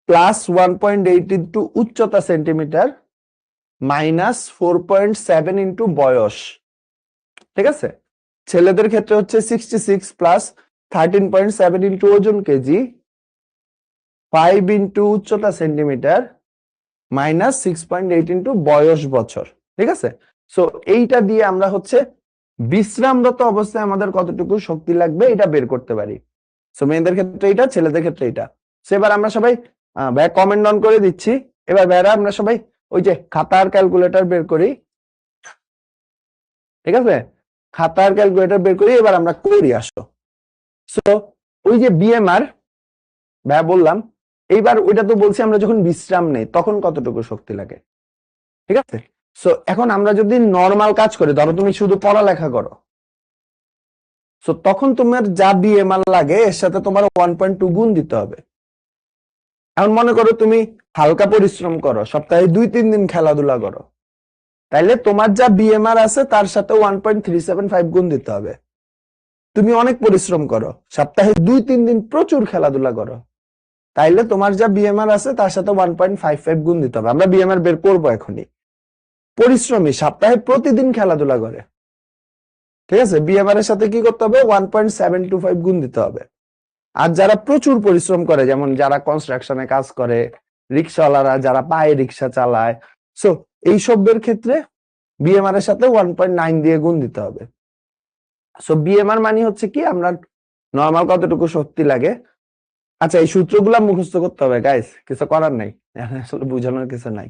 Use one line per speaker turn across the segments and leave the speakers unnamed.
Plus 1.8 into উচ্চতা centimetre minus 4.7 into বয়স। ঠিক আছে, ছেলেদের ক্ষেত্রে হচ্ছে 66 প্লাস 13.7 ইন্টু ওজন কেজি 5 ইন্টু উচ্চতা সেন্টিমিটার মাইনাস 6.8 ইন্টু বয়স বছর। ঠিক আছে, সো এইটা দিয়ে আমরা হচ্ছে বিশ্রামরত অবস্থায় আমাদের কতটুকু শক্তি লাগবে এটা বের করতে পারি। সো মেয়েদের ক্ষেত্রে এটা, ছেলেদের ক্ষেত্রে এটা। এবার আমরা সবাই ভাই কমেন্ট অন করে দিচ্ছি। এবার ভাইরা আমরা সবাই ওই যে খাতার ক্যালকুলেটর বের করি। ঠিক আছে, খাতার ক্যালকুলেটর বের করি, এবার আমরা করি আসো। সো ওই যে বিএমআর ভাইয়া বললাম, এইবার ওইটা তো বলছি আমরা যখন বিশ্রাম নেই তখন কতটুকু শক্তি লাগে। ঠিক আছে, সো এখন আমরা যদি নর্মাল কাজ করি, ধরো তুমি শুধু পড়ালেখা করো, সো তখন তোমার যা বিএমআর লাগে এর সাথে তোমার 1.2 গুণ দিতে হবে। এখন মনে করো তুমি হালকা পরিশ্রম করো, সপ্তাহে 2-3 দিন খেলাধুলা করো, তাইলে তোমার যা বিএমআর আছে তার সাথে 1.375 গুণ দিতে হবে। তুমি অনেক পরিশ্রম করো, সপ্তাহে 2-3 দিন প্রচুর খেলাধুলা করো, তাইলে তোমার যা বিএমআর আছে তার সাথে 1.55 গুণ দিতে হবে। আমরা বিএমআর বের করবো এখনই। পরিশ্রমী সপ্তাহে প্রতিদিন খেলাধুলা করে, ঠিক আছে, বিএমআর এর সাথে কি করতে হবে? 1.725 গুণ দিতে হবে। আর যারা প্রচুর পরিশ্রম করে, যেমন যারা কনস্ট্রাকশনে কাজ করে, রিক্সাওয়ালারা যারা পায়ে রিক্সা চালায়, সো এইসবের ক্ষেত্রে বিএমআর এর সাথে 1.9 দিয়ে গুণ দিতে হবে। সো বিএমআর মানে হচ্ছে কি আমরা নর্মাল কতটুকু শক্তি লাগে। আচ্ছা, এই সূত্রগুলা মুখস্থ করতে হবে গাইস, কিছু করার নাই, আসলে বোঝানোর কিছু নাই।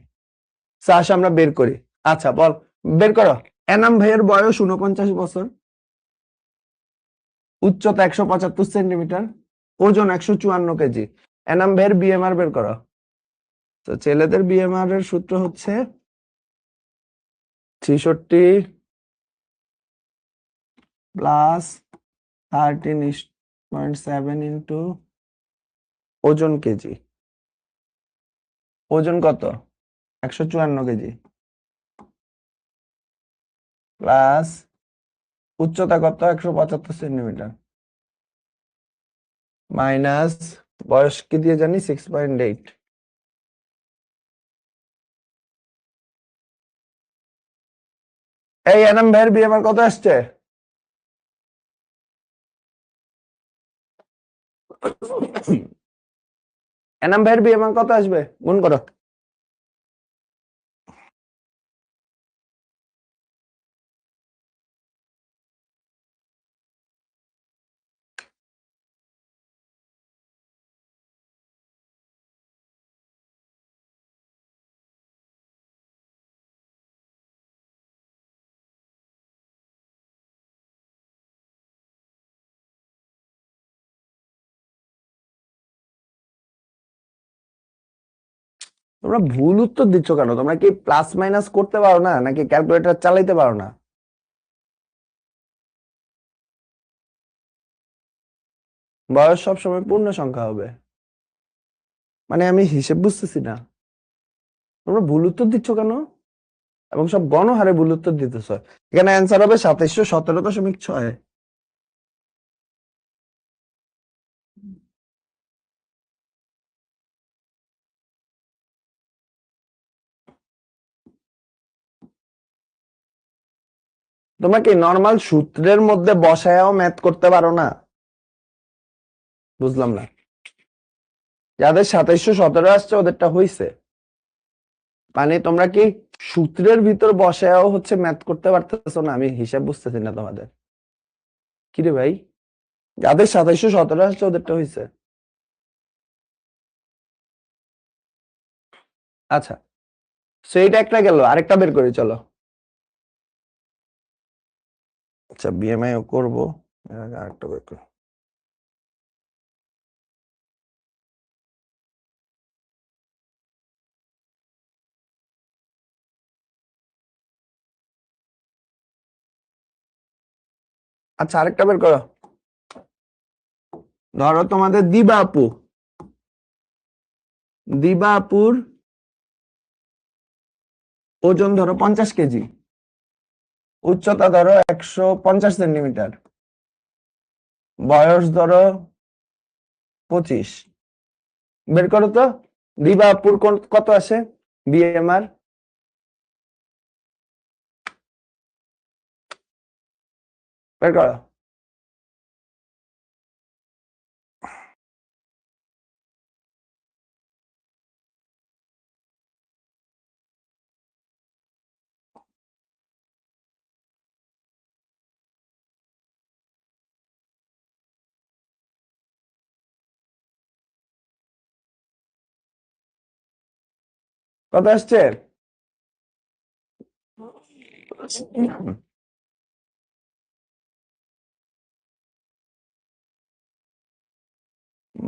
আসো আমরা বের করি। আচ্ছা বল, বের করো। এনাম ভাইয়ের বয়স 49 বছর, উচ্চতা 175 সেন্টিমিটার, ওজন 154 কেজি। এনাম ভাইয়ের বিএমআর বের করো। তো ছেলেদের বিএমআর এর সূত্র হচ্ছে 66 প্লাস 13.7 ইন্টু ওজন কেজি। ওজন কত? 154 কেজি প্লাস উচ্চতা কত? 175 সেন্টিমিটার মাইনাস বয়স কি দিয়ে জানি 6.8। এই এনাম ভাইয়ের বিএমআর কত আসছে? এনাম ভাইয়ের বিএমআর কত আসবে? গুণ করো। তোমরা ভুল উত্তর দিচ্ছ কেন? তোমরা কি প্লাস মাইনাস করতে পারো না, নাকি ক্যালকুলেটর চালাইতে পারো না? বয়স সবসময় পূর্ণ সংখ্যা হবে, মানে আমি হিসেব বুঝতেছি না। তোমরা ভুল উত্তর দিচ্ছ কেন, এবং সব গণহারে ভুল উত্তর দিতেছ। এখানে অ্যান্সার হবে 2717.6। তোমরা কি নর্মাল সূত্রের মধ্যে বসায়াও ম্যাথ করতে পারো না? বুঝলাম না। যাদের 2717 আসছে ওদেরটা হইছে, মানে তোমরা কি সূত্রের ভিতর বসায়াও হচ্ছে ম্যাথ করতে পারতেছো না? আমি হিসাব বুঝতেছি না তোমাদের। কিরে ভাই, যাদের 2717 আসছে ওদেরটা হইছে। আচ্ছা, সেইটা একটা গেল, আরেকটা বের করি চলো। আচ্ছা বিএমআই করবো, আরেকটা বের করি। আচ্ছা আরেকটা বের করো। ধরো তোমাদের দিবা আপুর ওজন ধরো 50 কেজি, উচ্চতা ধরো 150 সেন্টিমিটার, বয়স ধরো 25। বের করো তো দিবাপুর কত আসে বিএমআর? বের করো। কত আসছে?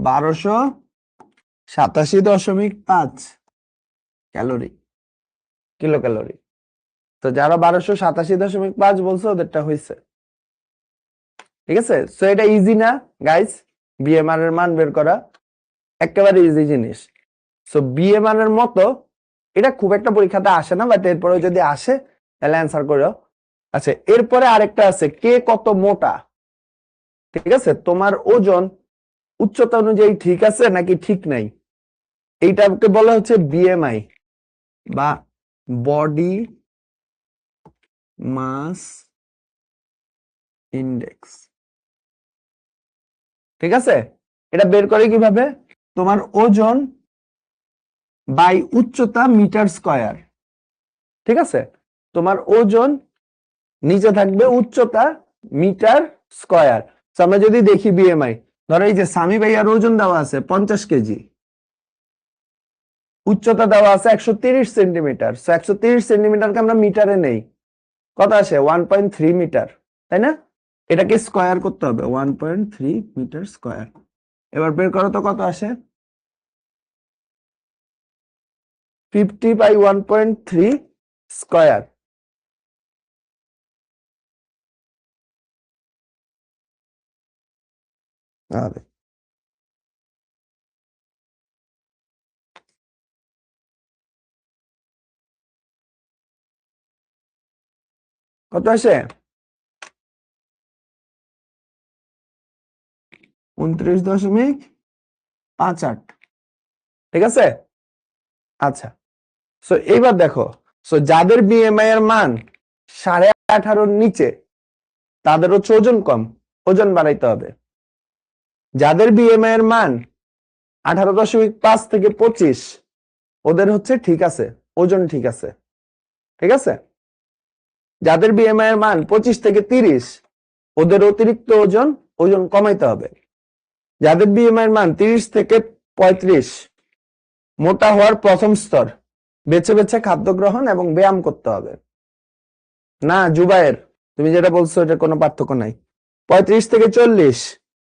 1287.5 ক্যালোরি, কিলো ক্যালোরি। তো যারা 1287.5 বলছে ওদেরটা হয়েছে। ঠিক আছে, সো এটা ইজি না গাইস, বিএমআর এর মান বের করা একেবারে ইজি জিনিস। সো বিএমআর এর মতো এটা খুব একটা পরীক্ষাতে আসে না, বাট এরপরে যদি আসে তাহলে অ্যান্সার করো। আচ্ছা, এরপরে আরেকটা আছে, কে কত মোটা। ঠিক আছে, তোমার ওজন উচ্চতা অনুযায়ী ঠিক আছে নাকি ঠিক নাই, এইটাকে বলা হচ্ছে বিএমআই বা বডি মাস ইন্ডেক্স। ঠিক আছে, এটা বের করে কিভাবে, তোমার ওজন বাই উচ্চতা মিটার স্কয়ার। ঠিক আছে, তোমার ওজন নিচে থাকবে উচ্চতা মিটার স্কয়ার। আমরা যদি দেখি বিএমআই, ধরো এই যে সামি ভাইয়ার ওজন দেওয়া আছে 50 কেজি, উচ্চতা দেওয়া আছে 130 সেন্টিমিটার। 130 সেন্টিমিটারকে আমরা মিটারে নেই, কত আসে 1.3 মিটার, তাই না? এটাকে স্কয়ার করতে হবে, 1.3 মিটার স্কয়ার। এবার বের করো তো কত আসে, 50/1.3 স্কয়ার। আরে কত আসে, 29.58। ঠিক আছে, আচ্ছা। সো এইবার দেখো, সো যাদের বিএমআই এর মান 18.5 নিচে তাদের হচ্ছে ওজন কম, ওজন বাড়াইতে হবে। যাদের বিএমআই এর মান 18.5 থেকে 25 ওদের হচ্ছে ঠিক আছে, ওজন ঠিক আছে। ঠিক আছে, যাদের বিএমআই এর মান 25 থেকে 30 ওদের অতিরিক্ত ওজন, ওজন কমাইতে হবে। যাদের বিএমআই এর মান 30 থেকে 35 মোটা হওয়ার প্রথম স্তর, বেছে বেছে খাদ্য গ্রহণ এবং ব্যায়াম করতে হবে। না জুবায়ের, তুমি যেটা বলছো এটা কোনো পার্থক্য নাই। 35 থেকে 40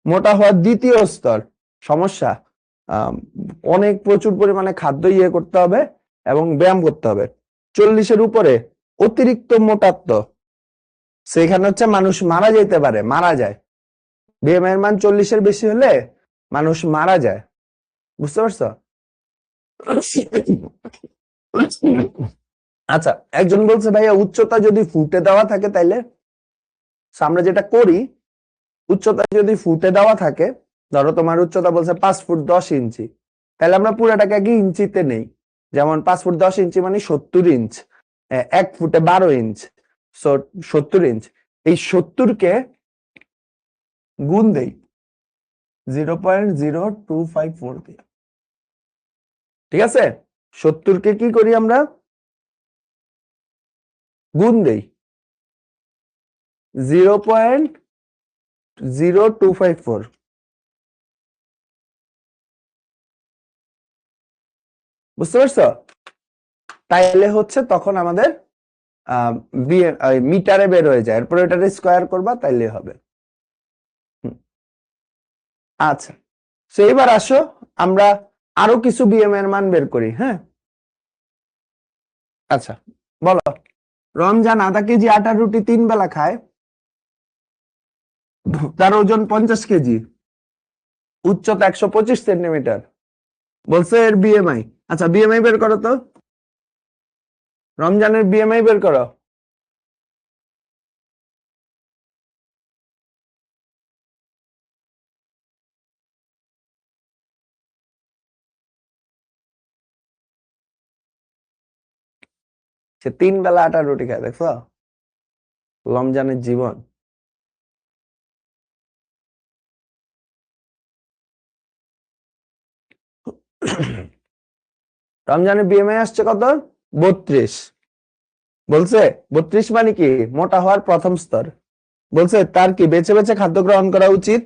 মোটা হওয়ার দ্বিতীয় স্তর, সমস্যা, অনেক প্রচুর পরিমাণে খাদ্য করতে হবে এবং ব্যায়াম করতে হবে। 40-এর উপরে অতিরিক্ত মোটাত্ব, সেখানে হচ্ছে মানুষ মারা যেতে পারে, মারা যায়। বিএমআই এর মান 40-এর বেশি হলে মানুষ মারা যায়, বুঝতে পারছো? আচ্ছা, একজন বলছে ভাইয়া উচ্চতা যদি ফুটে দেওয়া থাকে তাইলে, আমরা যেটা করি, উচ্চতা যদি ফুটে দেওয়া থাকে, ধরো তোমার উচ্চতা বলছে 5 ফুট 10 ইঞ্চি, তাহলে আমরা পুরাটাকে আগে ইঞ্চিতে নেই। যেমন 5 ফুট 10 ইঞ্চি মানে 70 ইঞ্চ, 1 ফুটে 12 ইঞ্চ, 70 ইঞ্চ। এই 70-কে গুণ দেই 0.0254 দিয়ে। ঠিক আছে, 70-কে কি করি আমরা, গুণ দেই 0.0254। বুঝতে পারছো? তাইলে হচ্ছে তখন আমাদের মিটারে বের হয়ে যায়, এরপরে এটারে স্কয়ার করবা তাইলে হবে। আচ্ছা, এবার আসো আমরা আরো কিছু বিএম এর মান বের করি। হ্যাঁ, আচ্ছা বলো, রমজান আধা কেজি আটার রুটি 3 বেলা খায়, তার ওজন 50 কেজি, উচ্চতা 125 সেন্টিমিটার, বলছে এর বিএমআই। আচ্ছা, বিএমআই বের করো তো, রমজানের বিএমআই বের করো। সে 3 বেলা আটার রুটি খায়, দেখছো রমজানের জীবন। রমজানের বিএমআই আসছে কত? 32। বলছে 32 মানে কি মোটা হওয়ার প্রথম স্তর। বলছে তার কি বেছে বেছে খাদ্য গ্রহণ করা উচিত,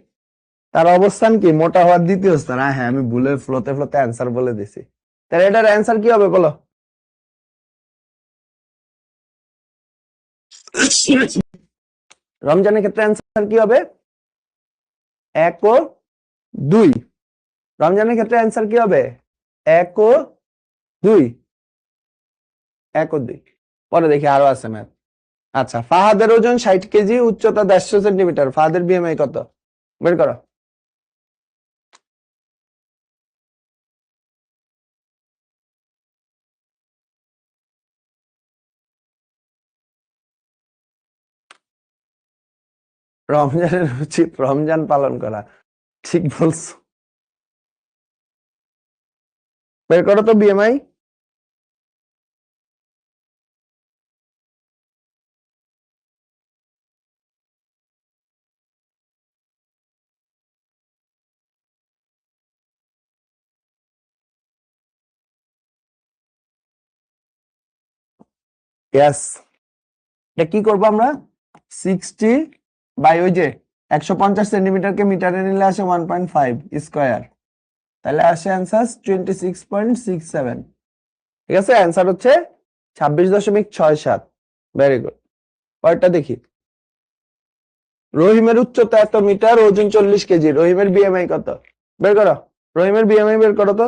তার অবস্থান কি মোটা হওয়ার দ্বিতীয় স্তর। হ্যাঁ, আমি ভুলে ফ্লোতে ফ্লোতে অ্যান্সার বলে দিছি। তাহলে এটার অ্যান্সার কি হবে বলো? রমজানের ক্ষেত্রে অ্যান্সার কি হবে? 1 ও 2। রমজানের ক্ষেত্রে অ্যান্সার কি হবে? 1 ও 2। 1 ও 2। পরে দেখি আরো আছে ম্যাথ। আচ্ছা, ফাহাদের ওজন 60 কেজি, উচ্চতা 150 সেন্টিমিটার, ফাহাদের বিএমআই কত? বের করো। রমজানের উচিত রমজান পালন করা, ঠিক বলছো। বের করো তো বিএমআই। ইয়েস, এটা কি করবো আমরা? 60 বাই ওই যে 150 সেন্টিমিটারকে মিটারে নিলে আসে 1.5 স্কয়ার, তাহলে আসে অ্যান্সার 26.67। ঠিক আছে, অ্যান্সার হচ্ছে 26.67। Very good. পরেরটা দেখি। রহিমের উচ্চতা এত মিটার, ওজন 40 কেজি, রহিমের বিএমআই কত? বের করো। রহিমের বিএমআই বের করো তো।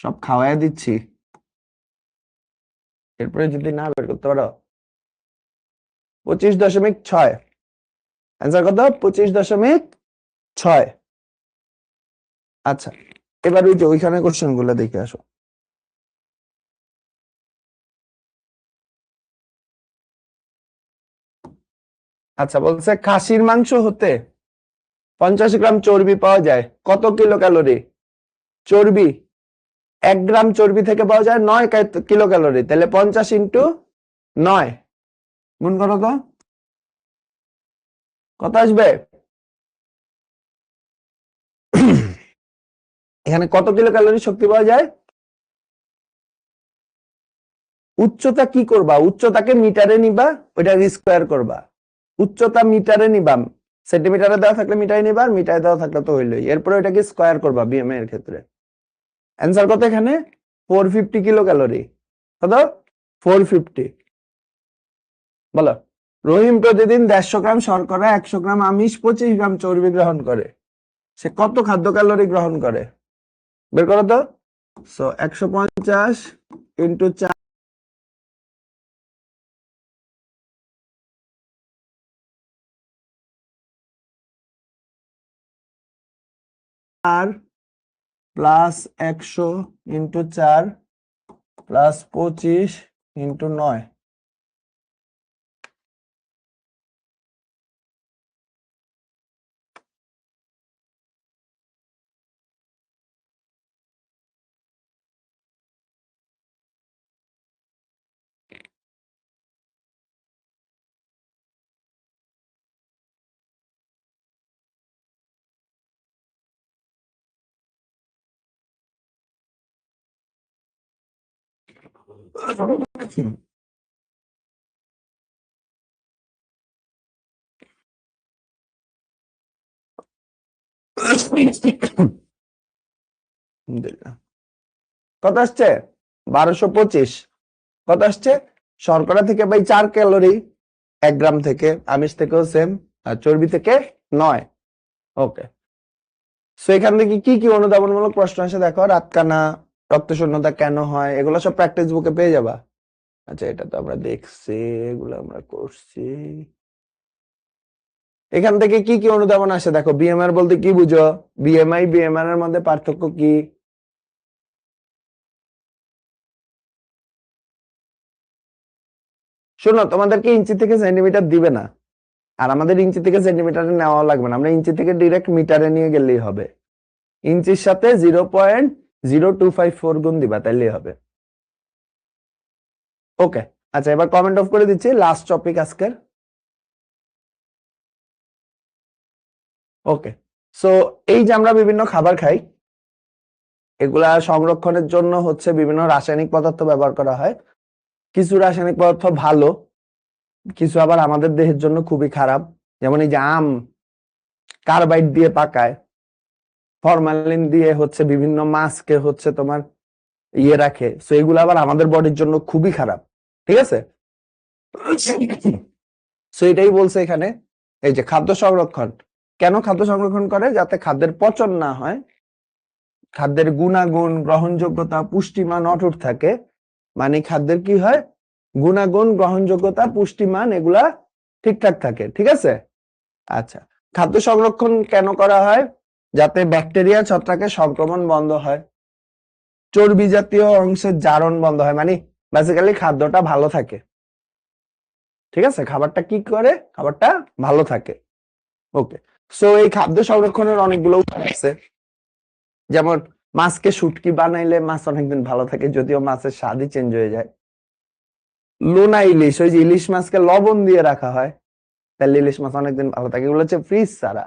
সব খাওয়াই দিচ্ছি, এরপরে যদি না বের করতে পারো। 25.6। অ্যান্সার কত? 25.6। আচ্ছা, এবার ওই যে ওইখানে কোশ্চেন গুলো দেখে আসো। আচ্ছা, বলছে খাসির মাংস হতে 50 গ্রাম চর্বি পাওয়া যায়, কত কিলো ক্যালোরি? চর্বি 1 গ্রাম চর্বি থেকে পাওয়া যায় 9 কিলো ক্যালোরি, তাহলে 50 ইন্টু 9 গুণ করো তো, কত আসবে? এখানে কত কিলো ক্যালোরি শক্তি পাওয়া যায়? উচ্চতা কি করবা? উচ্চতাকে মিটারে নিবা, ওইটা স্কোয়ার করবা। উচ্চতা মিটারে নিবা, সেন্টিমিটারে দেওয়া থাকলে মিটারে নিবা, আর মিটারে দেওয়া থাকলে তো হইলোই। এরপরে ওইটাকে স্কোয়ার করবা বিএমআই এর ক্ষেত্রে। অ্যান্সার কত এখানে? 450 কিলো ক্যালোরি। কত? 450। বলো। রহিম প্রতিদিন 150 গ্রাম শর্করা, 100 গ্রাম আমিষ, 25 গ্রাম চর্বি গ্রহণ করে, সে কত খাদ্য ক্যালোরি গ্রহণ করে? বের করো তো। So 150 into 4 plus 100 into 4 plus 25 into 9। কত আসছে? 1225। কত আসছে? শর্করা থেকে ভাই 4 ক্যালোরি 1 গ্রাম থেকে, আমিষ থেকেও সেম, আর চর্বি থেকে 9। ওকে, সো এখান থেকে কি কি অনুধাবনমূলক প্রশ্ন আসে দেখো। রাতকানা, রক্ত শূন্যতা কেন হয়, এগুলো সব প্র্যাকটিস বুকে পেয়ে যাবা। আচ্ছা, এটা তো আমরা দেখছি, এগুলো আমরা করছি। এখান থেকে কি কি অনুধাবন আসে দেখো। বিএমআর বলতে কি বুঝো? বিএমআই বিএমআর এর মধ্যে পার্থক্য কি? শোনো, তোমাদেরকে ইঞ্চি থেকে সেন্টিমিটার দিবে না, আর আমাদের ইঞ্চি থেকে সেন্টিমিটারে নেওয়া লাগবে না, আমরা ইঞ্চি থেকে ডিরেক্ট মিটারে নিয়ে গেলেই হবে। ইঞ্চির সাথে 0.0254 গুণ দিবা, তাইলেই হবে। ওকে, আচ্ছা এবার কমেন্ট অফ করে দিচ্ছি, লাস্ট টপিক আজকের। ওকে, সো এই যে আমরা বিভিন্ন খাবার খাই, এগুলা সংরক্ষণের জন্য হচ্ছে বিভিন্ন রাসায়নিক পদার্থ ব্যবহার করা হয়। কিছু রাসায়নিক পদার্থ ভালো, কিছু আবার আমাদের দেহের জন্য খুবই খারাপ। যেমন এই যে আম কার্বাইড দিয়ে পাকায়, ফরমালিন দিয়ে হচ্ছে বিভিন্ন মাছকে হচ্ছে তোমার ইয়ে রাখে, সো এগুলো আবার আমাদের বডির জন্য খুবই খারাপ। ঠিক আছে, সো এটাই বলছে এখানে। এই যে খাদ্য সংরক্ষণ, কেন খাদ্য সংরক্ষণ করে? যাতে খাদ্যের পচন না হয়, খাদ্যের গুণাগুণ, গ্রহণযোগ্যতা, পুষ্টিমান অটুট থাকে। মানে খাদ্যের কি হয়, গুণাগুণ, গ্রহণযোগ্যতা, পুষ্টিমান এগুলা ঠিকঠাক থাকে। ঠিক আছে, আচ্ছা খাদ্য সংরক্ষণ কেন করা হয়? যাতে ব্যাকটেরিয়া ছত্রাকের সংক্রমণ বন্ধ হয়, চর্বি জাতীয় অংশের জারণ বন্ধ হয়, মানে বেসিক্যালি খাদ্যটা ভালো থাকে। ঠিক আছে, খাবারটা কি করে, খাবারটা ভালো থাকে। ওকে, সো এই খাদ্য সংরক্ষণের অনেকগুলো উপায় আছে। যেমন মাছকে শুটকি বানাইলে মাছ অনেকদিন ভালো থাকে, যদিও মাছের স্বাদই চেঞ্জ হয়ে যায়। লোনা ইলিশ, ওই যে ইলিশ মাছকে লবণ দিয়ে রাখা হয়, তাহলে ইলিশ মাছ অনেকদিন ভালো থাকে। এগুলো হচ্ছে ফ্রিজ ছাড়া।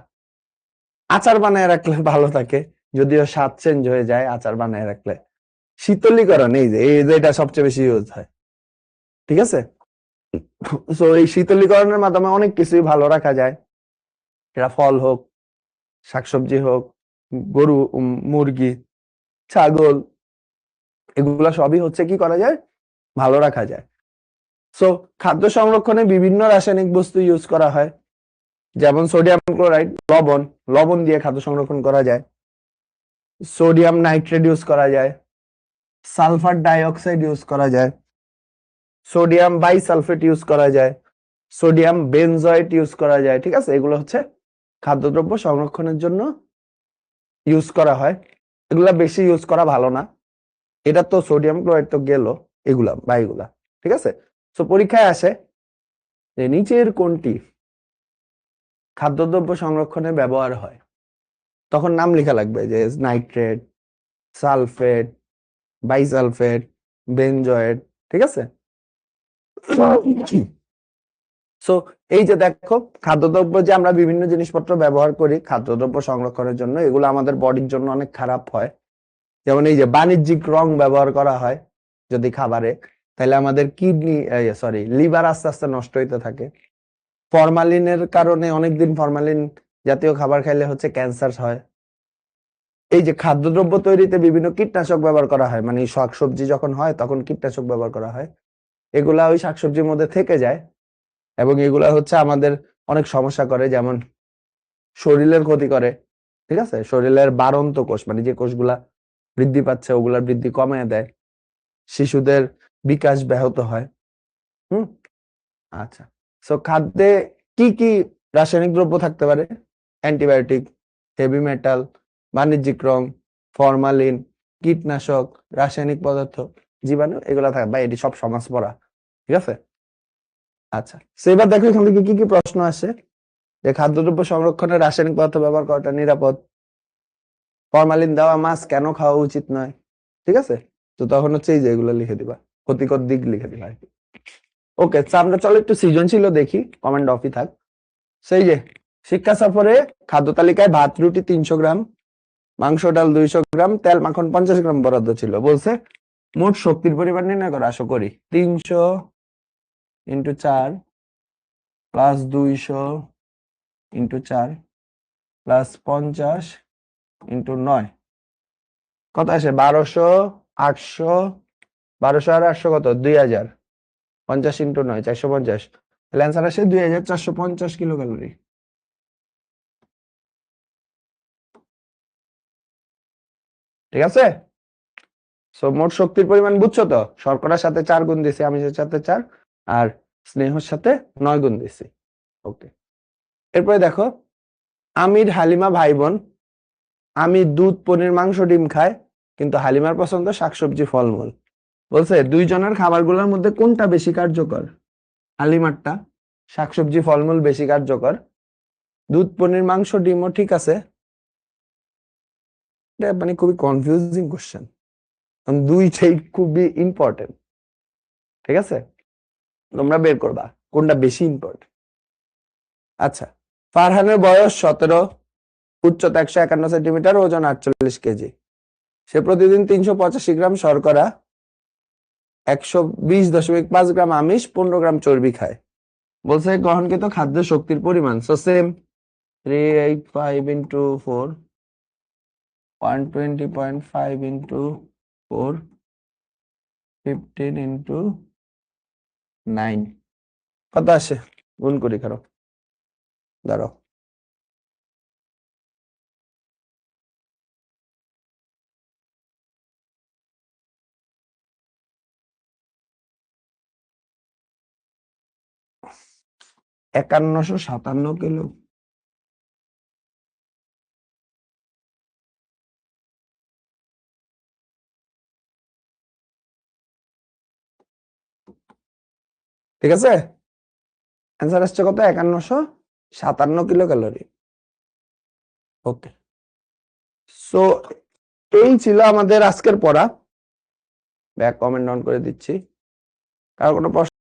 আচার বানায় রাখলে ভালো থাকে, যদিও স্বাদ চেঞ্জ হয়ে যায় আচার বানায় রাখলে। শীতলীকরণ, এই যে এটা সবচেয়ে বেশি ইউজ হয়। ঠিক আছে, সো এই শীতলীকরণের মাধ্যমে অনেক কিছুই ভালো রাখা যায়। এটা ফল হোক, শাকসবজি হোক, গরু, মুরগি, ছাগল, এগুলা সবই হচ্ছে কি করা যায়, ভালো রাখা যায়। সো খাদ্য সংরক্ষণে বিভিন্ন রাসায়নিক বস্তু ইউজ করা হয়। যেমন সোডিয়াম ক্লোরাইড, লবণ, লবণ দিয়ে খাদ্য সংরক্ষণ করা যায়। সোডিয়াম নাইট্রেট ইউজ করা যায়, সালফার ডাইঅক্সাইড ইউজ করা যায়, সোডিয়াম বাইসালফেট ইউজ করা যায়, সোডিয়াম বেনজয়েট ইউজ করা যায়। ঠিক আছে, এগুলো হচ্ছে খাদ্যদ্রব্য সংরক্ষণের জন্য ইউজ করা হয়। এগুলা বেশি ইউজ করা ভালো না। এটা তো সোডিয়াম ক্লোরাইড তো গেল, এগুলা বা এগুলা। ঠিক আছে, তো পরীক্ষায় আসে যে নিচের কোনটি খাদ্যদ্রব্য সংরক্ষণে ব্যবহার হয়, তখন নাম লেখা লাগবে, যে নাইট্রেট, সালফেট, বাইসালফেট, বেনজয়েট। ঠিক আছে, সো এই যে দেখো, খাদ্যদ্রব্য যে আমরা বিভিন্ন জিনিসপত্র ব্যবহার করি খাদ্যদ্রব্য সংরক্ষণের জন্য, এগুলো আমাদের বডির জন্য অনেক খারাপ হয়। যেমন এই যে বাণিজ্যিক রং ব্যবহার করা হয় যদি খাবারে, তাহলে আমাদের কিডনি, লিভার আস্তে আস্তে নষ্ট হইতে থাকে। ফরমালিনের কারণে অনেকদিন ফরমালিন জাতীয় খাবার খাইলে হচ্ছে ক্যান্সার হয়। এই যে খাদ্যদ্রব্য তৈরিতে বিভিন্ন কীটনাশক ব্যবহার করা হয়, মানে শাকসবজি যখন হয় তখন কীটনাশক ব্যবহার করা হয়, এগুলা ওই শাকসবজির মধ্যে থেকে যায় এবং এগুলা হচ্ছে আমাদের অনেক সমস্যা করে, যেমন শরীরের ক্ষতি করে। ঠিক আছে, শরীরের বাড়ন্ত কোষ, মানে যে কোষগুলা বৃদ্ধি পাচ্ছে ওগুলার বৃদ্ধি কমিয়ে দেয়, শিশুদের বিকাশ ব্যাহত হয়। আচ্ছা, সো খাদ্যে কি কি রাসায়নিক দ্রব্য থাকতে পারে? অ্যান্টিবায়োটিক, হেভি মেটাল, বাণিজ্যিক রং, ফরমালিন, কীটনাশক, রাসায়নিক পদার্থ, জীবাণু, এগুলা থাকে। বা এটি সব সমাজ পড়া। ঠিক আছে, আচ্ছা সো এবার দেখো এখান থেকে কি কি প্রশ্ন আসে। যে খাদ্যদ্রব্য সংরক্ষণে রাসায়নিক পদার্থ ব্যবহার করাটা নিরাপদ, ফরমালিন দেওয়া মাছ কেন খাওয়া উচিত নয়। ঠিক আছে, তো তখন হচ্ছে এই যে এগুলো লিখে দিবা, ক্ষতিকর দিক লিখে দিবা আর কি। ওকে, আমরা চলো একটু সৃজনশীল দেখি, কমেন্ট অফই থাক। সেই যে শিক্ষা সফরে খাদ্য তালিকায় ভাত রুটি 300 গ্রাম, মাংস ডাল 200 গ্রাম, তেল মাখন 50 গ্রাম বরাদ্দ ছিল। বলছে মোট শক্তির পরিমাণ নির্ণয় করো। আশা করি 300 into 4 plus 200 into 4 plus 50 into 9 কত আসে? 1200, 800, 1200 আর 800 কত? 2000, 50 ইন্টু 9 450, তাহলে অ্যান্সার আসে 2450 কিলো ক্যালোরি। ঠিক আছে, সো মোট শক্তির পরিমাণ বুঝছো তো? শর্করার সাথে 4 গুণ দিছি, আমিষের সাথে 4, আর স্নেহর সাথে 9 গুণ দিছি। ওকে, এরপরে দেখো, আমির হালিমা ভাই বোন। আমির দুধ পনির মাংস ডিম খায়, কিন্তু হালিমার পছন্দ শাকসবজি ফলমূল। বলছে দুইজনের খাবারগুলোর মধ্যে কোনটা বেশি কার্যকর? হালিমারটা শাকসবজি ফলমূল বেশি কার্যকর, দুধ পনির মাংস ডিমও ঠিক আছে। এটা মানে খুবই কনফিউজিং কোশ্চেন, দুইটাই খুবই ইম্পর্টেন্ট। ঠিক আছে, তোমরা বের করবা কোনটা বেশি ইম্পর্টেন্ট। আচ্ছা, ফারহানের বয়স 17, উচ্চতা 151 সেন্টিমিটার, ওজন 48 কেজি। সে প্রতিদিন 385 গ্রাম শর্করা, 120.5 গ্রাম আমিষ, 15 গ্রাম চর্বি খায়। বলছে গ্রহণকৃত খাদ্য শক্তির পরিমাণ, so same 385 into 4, 120.5 into 4, 15 into 9, কত আসে গুণ করি, খারাপ দাঁড়াও। একান্নশো 57 কিলো। ঠিক আছে, অ্যান্সার আসছে কত? 5157 কিলো ক্যালোরি। ওকে, সো এই ছিল আমাদের আজকের পড়া। ব্যাক কমেন্ট অন করে দিচ্ছি, কার কোনো প্রশ্ন